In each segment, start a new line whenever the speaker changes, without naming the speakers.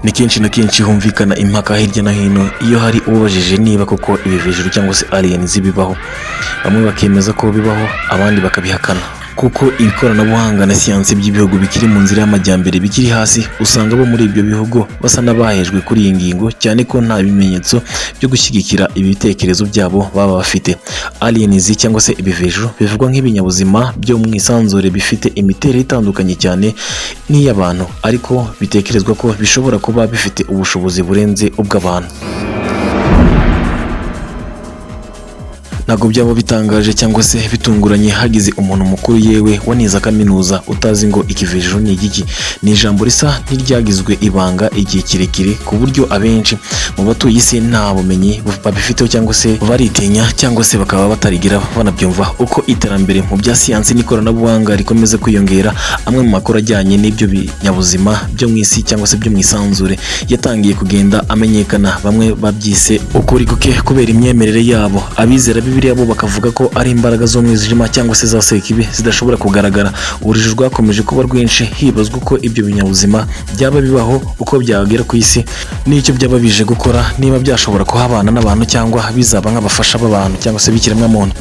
Ni kenshi na kenshi humvikana impaka hirya no hino iyo hari ubajije niba koko ibivejuru cyangwa se aliens bibaho. Bamwe bakemeza ko bibaho, abandi bakabihakana. Kuko ikoranabuhanga na siyansi by'ibihugu bikiri mu nzira y'amajyambere bikiri hasi, usanga bo muri ibyo bihugu basa n'abahejwe kuri iyi ngingo, cyane ko nta bimenyetso byo gushyigikira ibitekerezo byabo baba bafite. Aliens cyangwa se ibivejuru bivugwa nk'ibinyabuzima byo mu isanzure bifite imiterere itandukanye cyane n'iy'abantu, ariko bitekerezwa ko bishobora kuba bifite ubushobozi burenze ubw'abantu. Ntabwo byaba bitangaje cyangwa se bitunguranye hagize umuntu mukuru yewe wanize kaminuza utazi ngo ikivejuru ni igiki. Ni ijambo risa n'iryagizwe ibanga igihe kirekire, ku buryo abenshi mu batuye isi nta bumenyi babifiteho cyangwa se baritinya cyangwa se bakaba batarigira banabyumva. Uko iterambere mu bya siyansi n'ikoranabuhanga rikomeza kwiyongera, amwe mu makuru ajyanye n'ibyo binyabuzima byo mu isi cyangwa se byo mu isanzure yatangiye kugenda amenyekana. Bamwe babyise ukuri guke kubera imyemerere yabo. Abizera Bibiliya bo bakavuga ko ari imbaraga z'umwijima cyangwa se za sekibi zidashobora kugaragara. Urujijo rwakomeje kuba rwinshi, hibazwa uko ibyo binyabuzima byaba bibaho, uko byagera ku isi, n'icyo byaba bije gukora, niba byashobora kuhabana n'abantu cyangwa bizaba nk'abafasha b'abantu cyangwa se b'ikiremwamuntu.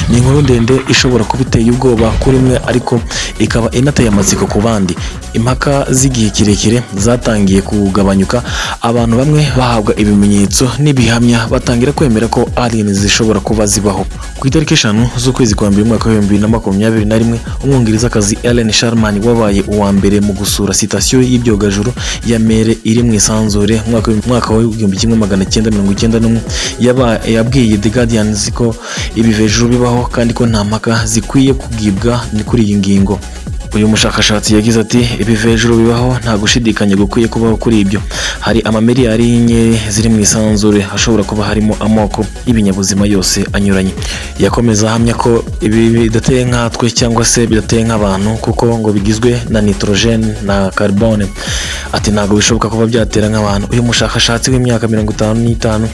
Ni inkuru ndende ishobora kuba iteye ubwoba kuri mwe, ariko ikaba inateye amatsiko ku bandi. Impaka z'igihe kirekire zatangiye kugabanyuka, abantu bamwe bahabwa ibimenyetso n'ibihamya batangira kwemera ko aliens zishobora kuba zibaho. Ku itariki 5 z'ukwezi kwa mbere umwaka wa 2021, umwongerezakazi Ellen Sharman wabaye uwa mbere mu gusura sitasiyo y'ibyogajuru ya Mere iri mu isanzure mwaka wa 1991 yabwiye The Guardian ko ibivejuru bibaho kandi ko nta mpaka zikwiye kugibwa kuri iyi ngingo. Uyu mushakashatsi yagize ati ibivejuru bibaho, nta gushidikanya gukwiye kubaho kuri ibyo. Hari amamiliyari y'inyenyeri ziri mu isanzure, hashobora kuba harimo amoko y'ibinyabuzima yose anyuranye. Yakomeza ahamya ko ibi bidateye nkatwe cyangwa se bidateye nk'abantu, kuko ngo bigizwe na nitrogen na carbone. Ati ntabwo bishoboka kuba byatera nk'abantu. Uyu mushakashatsi w'imyaka 55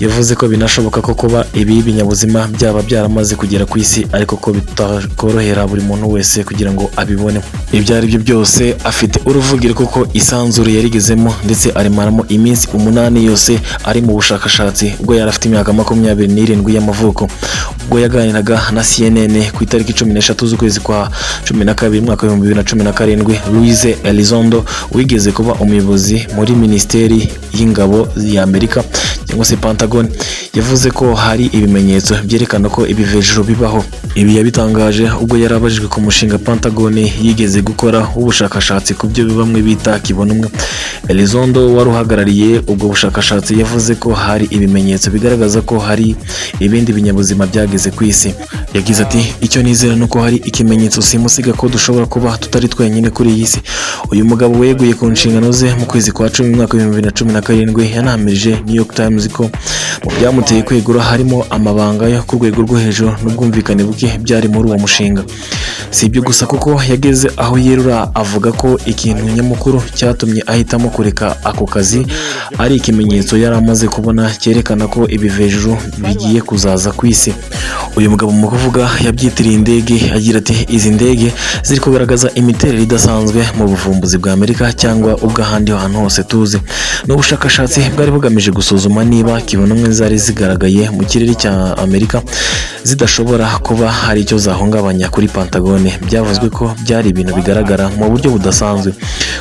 yavuze ko binashoboka ko kuba ibi binyabuzima byaba byaramaze kugera ku isi, ariko ko bitakorohera buri muntu wese kugira ngo abibone. Ibyo ari byo byose afite uruvugiro kuko isanzure yarigezemo, ndetse arimaramo iminsi 8 yose ari mu bushakashatsi, ubwo yari afite imyaka 27 y'amavuko. Ubwo yaganiraga na CNN ku itariki 13 z'ukwezi kwa 12 mwaka wa 2017, Louise Elizondo wigeze kuba umuyobozi muri Minisiteri y'Ingabo ya Amerika cyangwa se Pentagon, yavuze ko hari ibimenyetso byerekana ko ibivejuru bibaho. Ibi yabitangaje ubwo yarabajijwe ku mushinga Pentagon yigeze gukora ubushakashatsi ku byo bamwe bita kibonumwe. Elizondo wari uhagarariye ubwo bushakashatsi yavuze ko hari ibimenyetso bigaragaza ko hari ibindi binyabuzima byageze ku isi. Yagize ati icyo nizera nuko hari ikimenyetso simusiga ko dushobora kuba tutari twenyine kuri iyi si. Uyu mugabo weguye ku nshingano ze mu kwezi kwa 10 mwaka wa 2017 yanahamirije New York Times ko mu byamuteye kwegura harimo amabanga yo ku rwego rwo hejuru n'ubwumvikane buke byari muri uwo mushinga. Si ibyo gusa kuko yageze aho yerura avuga ko ikintu nyamukuru cyatumye ahitamo kureka ako kazi ari ikimenyetso yari amaze kubona cyerekana ko ibivejuru bigiye kuzaza ku isi. Uyu mugabo mu kuvuga yabyitiriye indege, agira ati izi ndege ziri kugaragaza imiterere idasanzwe mu buvumbuzi bwa Amerika cyangwa ubw'ahandi hantu hose tuzi. N'ubushakashatsi bwari bugamije gusuzuma niba kibonumwe zari zigaragaye mu kirere cya Amerika zidashobora kuba hari icyo zahungabanya kuri Pentagon. Byavuzwe ko byari ibintu bigaragara mu buryo budasanzwe,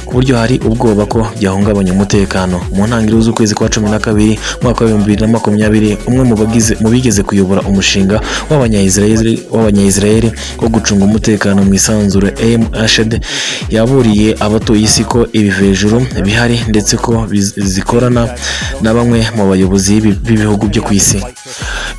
ku buryo hari ubwoba ko byahungabanya umutekano. Mu ntangiriro z'ukwezi kwa 12 mwaka wa 2020, umwe mu bigeze kuyobora umushinga w'abanyayisiraheli wo gucunga umutekano mu isanzure, AM Ashad, yaburiye abatuye isi ko ibivejuru bihari ndetse ko zikorana na bamwe mu bayobozi b'ibihugu byo ku isi.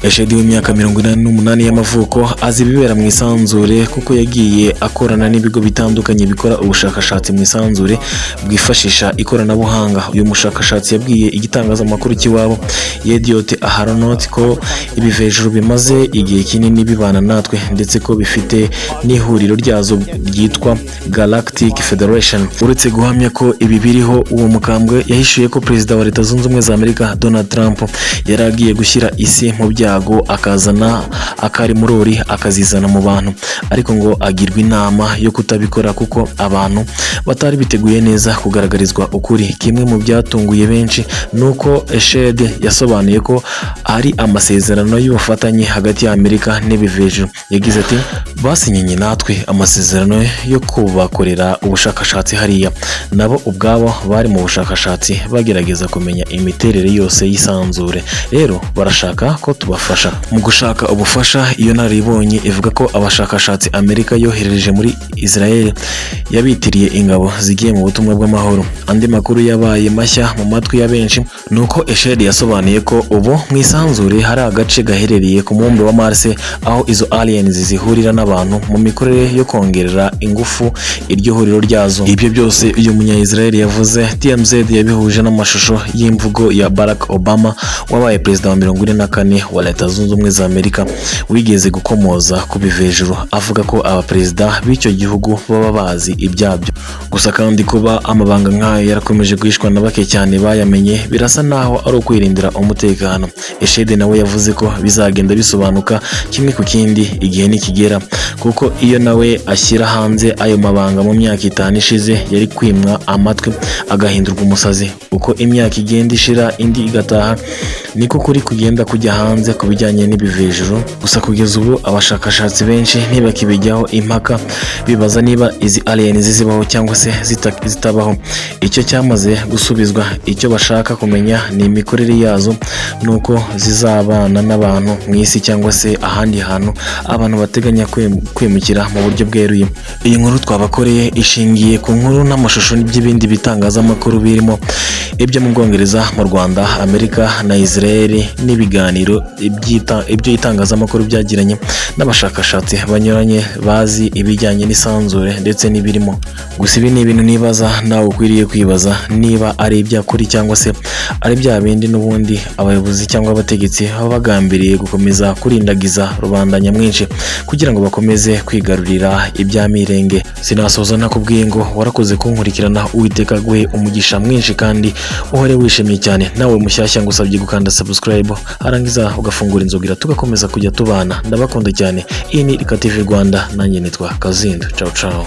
Ashad w'imyaka 48 y'amavuko azi ibibera mu isanzure kuko yagiye akorana n'ibigo bitandukanye bikora ubushakashatsi mu isanzure bwifashisha ikoranabuhanga. Uyu mushakashatsi yabwiye igitangazamakuru cy'iwabo Yediot Aharonot ko ibivejuru bimaze igihe kinini bibana natwe, ndetse ko bifite n'ihuriro ryazo ryitwa Galactic Federation. Uretse guhamya ko ibi biriho, uwo mukambwe yahishuye ko Perezida wa Leta Zunze Ubumwe za Amerika Donald Trump yari agiye gushyira isi mu byaha ibyago akazana akarimurori akazizana mu bantu, ariko ngo agirwa inama yo kutabikora kuko abantu batari biteguye neza kugaragarizwa ukuri. Kimwe mu byatunguye benshi nuko Eshede yasobanuye ko ari amasezerano y'ubufatanye hagati ya Amerika n'ibivejuru. Yagize ati basinyanye natwe amasezerano yo kubakorera ubushakashatsi hariya, nabo ubwabo bari mu bushakashatsi bagerageza kumenya imiterere yose y'isanzure, rero barashaka ko tubafasha mu gushaka ubufasha. Iyo naribonye ivuga ko abashakashatsi Amerika yohereje muri Israel yabitiriye ingabo zigiye mu butumwa bw'amahoro. Andi makuru yabaye mashya mu matwi ya benshi nuko Eshede yasobanuye ko ubu mu isanzure hari agace gaherereye ku mubumbe wa Mars aho izo aliens zihurira n'abantu mu mikorere yo kongerera ingufu iryo huriro ryazo. Ibyo byose uyu munya-Israel yavuze. TMZ yabihuje n'amashusho y'imvugo ya Barack Obama wabaye perezida wa 44 wa Leta Zunze Ubumwe za Amerika, wigeze gukomoza ku bivejuru avuga ko abaperezida b'icyo gihugu baba bazi ibyabyo. Gusa kandi kuba amabanga nk'ayo yarakomeje guhishwa na bake cyane bayamenye, birasa naho ari ukwirindira umutekano. Eshede nawe yavuze ko bizagenda bisobanuka kimwe ku kindi igihe nikigera, kuko iyo nawe ashyira hanze ayo mabanga mu myaka 5 ishize yari kwimwa amatwi agahindurwa umusazi. Uko imyaka igenda ishira indi igataha, niko kuri kugenda kujya hanze ku bijyanye n'ibivejuru. Gusa kugeza ubu abashakashatsi benshi ntibakibijyaho impaka, bibaza niba izi aliens zibaho cyangwa se zitabaho. Icyo cyamaze gusubizwa, icyo bashaka kumenya ni imikorere yazo, nuko zizabana n'abantu mu isi cyangwa se ahandi hantu abantu bateganya kwimukira mu buryo bweruye. Iyi nkuru twabakoreye ishingiye ku nkuru n'amashusho by'ibindi bitangazamakuru birimo ibyo mu Bwongereza, mu Rwanda, Amerika na Israel, n'ibiganiro ibyo itangazamakuru byagiranye n'abashakashatsi banyuranye bazi ibijyanye n'isanzure ndetse n'ibirimo. Gusa ibi ni ibintu nibaza nawe ukwiriye kwibaza niba ari iby'ukuri cyangwa se ari bya bindi n'ubundi abayobozi cyangwa abategetsi baba bagambiriye gukomeza kurindagiza rubanda nyamwinshi kugira ngo bakomeze kwigarurira ibyamirenge. Sinasoza nakubwiye ngo warakoze kunkurikirana, Uwiteka guhe umugisha mwinshi kandi uhore wishimye cyane. Nawe mushyashya ngusabye gukanda subscribe, harangiza ugafungura inzogera tugakomeza kujya tubana. Ndabakunda cyane. Iyi ni Rika TV Rwanda, nanjye nitwa Kazindu. Ciao ciao.